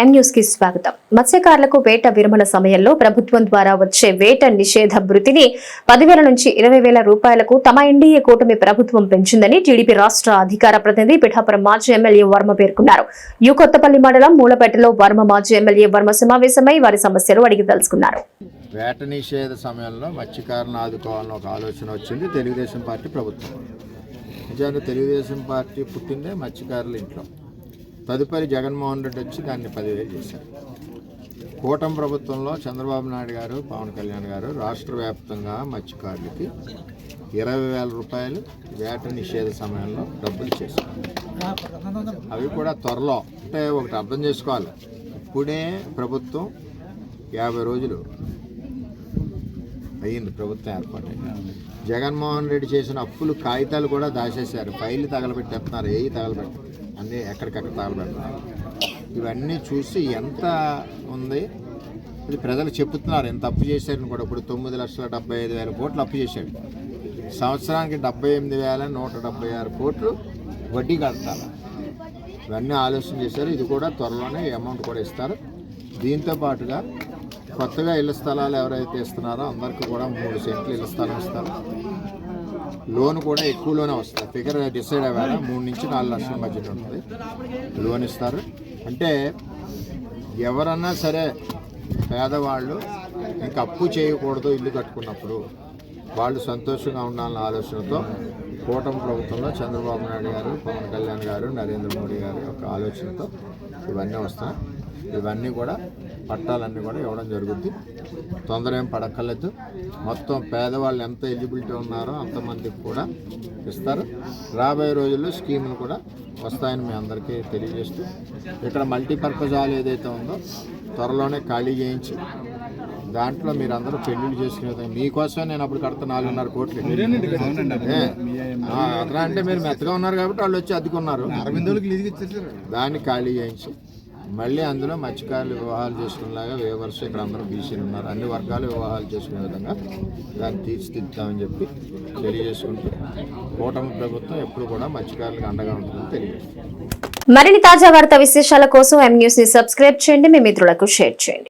M news కి స్వాగతం. మత్స్యకారులకు వేట విరమణ సమయంలో ప్రభుత్వం ద్వారా వచ్చే వేట నిషేధ భృతిని 10,000 నుంచి 20,000 రూపాయలకు తమ ఎన్డీఏ కూటమి ప్రభుత్వం పెంచిందని టీడీపీ రాష్ట్ర అధికార ప్రతినిధి పిఠాపురం మాజీ ఎమ్మెల్యే వర్మ పేర్కొన్నారు. యు కొత్తపల్లి మండలం మూలపేటలో వర్మ మాజీ ఎమ్మెల్యే వర్మ సమావేశమై వారి సమస్యలు అడిగి తెలుసుకున్నారు. వేట నిషేధ సమయంలో మత్స్యకారులను ఆదుకోవాలని ఒక ఆలోచన వచ్చింది తెలుగుదేశం పార్టీ ప్రభుత్వం. నిజానికి తెలుగుదేశం పార్టీ పుట్టిందే మత్స్యకారుల ఇంట్లో. తదుపరి జగన్మోహన్ రెడ్డి వచ్చి దాన్ని 10,000 చేశారు. కూటమి ప్రభుత్వంలో చంద్రబాబు నాయుడు గారు, పవన్ కళ్యాణ్ గారు రాష్ట్ర వ్యాప్తంగా మత్స్యకారులకి 20,000 రూపాయలు వేట నిషేధ సమయంలో డబ్బులు చేశారు. అవి కూడా త్వరలో, అంటే ఒకటి అర్థం చేసుకోవాలి, ఇప్పుడే ప్రభుత్వం 50 రోజులు అయ్యింది ప్రభుత్వం ఏర్పాటైంది. జగన్మోహన్ రెడ్డి చేసిన అప్పులు కాగితాలు కూడా దాచేశారు, ఫైళ్ళు తగలబెట్టేస్తున్నారు, ఏవి తగలబెట్టారు, అన్నీ ఎక్కడికక్కడ తగలబెడుతున్నారు. ఇవన్నీ చూసి ఎంత ఉంది ఇది ప్రజలు చెప్తున్నారు. ఎంత అప్పు చేశారని కూడా. ఇప్పుడు 9,75,000 కోట్లు అప్పు చేశాడు. సంవత్సరానికి 78,176 కోట్లు వడ్డీ కడతారు. ఇవన్నీ ఆలోచన చేశారు. ఇది కూడా త్వరలోనే ఈ అమౌంట్ కూడా ఇస్తారు. దీంతో పాటుగా కొత్తగా ఇళ్ల స్థలాలు ఎవరైతే ఇస్తున్నారో అందరికీ కూడా 3 సెంట్లు ఇళ్ల స్థలం ఇస్తారు. లోన్ కూడా ఎక్కువలోనే వస్తుంది. ఫిగర్ డిసైడ్ అవ్వాలి, 3 నుంచి 4 లక్షల మధ్యలో ఉంటుంది లోన్ ఇస్తారు. అంటే ఎవరన్నా సరే పేదవాళ్ళు ఇంకా అప్పు చేయకూడదు, ఇల్లు కట్టుకున్నప్పుడు వాళ్ళు సంతోషంగా ఉండాలన్న ఆలోచనతో కూటమి ప్రభుత్వంలో చంద్రబాబు నాయుడు గారు, పవన్ కళ్యాణ్ గారు, నరేంద్ర మోడీ గారి యొక్క ఆలోచనతో ఇవన్నీ వస్తాయి. ఇవన్నీ కూడా పట్టాలన్నీ కూడా ఇవ్వడం జరుగుద్ది. తొందర ఏం పడక్కర్లేదు. మొత్తం పేదవాళ్ళు ఎంత ఎలిజిబిలిటీ ఉన్నారో అంతమందికి కూడా ఇస్తారు. రాబోయే రోజుల్లో స్కీములు కూడా వస్తాయని మీ అందరికీ తెలియజేస్తూ, ఇక్కడ మల్టీపర్పస్ హాల్ ఏదైతే ఉందో త్వరలోనే ఖాళీ చేయించి దాంట్లో మీరందరూ పెళ్లిళ్ళు చేసుకునే విధంగా మీకోసమే నేను అప్పుడు కడతా 4.5 కోట్లు. అట్లా అంటే మీరు మెత్తగా ఉన్నారు కాబట్టి వాళ్ళు వచ్చి అద్దుకున్నారు. దాన్ని ఖాళీ చేయించి మళ్ళీ అందులో మత్స్యకారులు వివాహాలు చేసుకునేలాగా వేవర్స్ ఇక్కడ అందరూ బీసీలు ఉన్నారు, అన్ని వర్గాలు వివాహాలు చేసుకునే విధంగా దాన్ని తీర్చిదిద్దామని చెప్పి తెలియజేసుకుంటూ కూటమి ప్రభుత్వం ఎప్పుడు కూడా మత్స్యకారులకు అండగా ఉంటుందని తెలియజేస్తుంది. మరిన్ని తాజా వార్తా విశేషాల కోసం ఎం న్యూస్ ని సబ్స్క్రైబ్ చేయండి, మీ మిత్రులకు షేర్ చేయండి.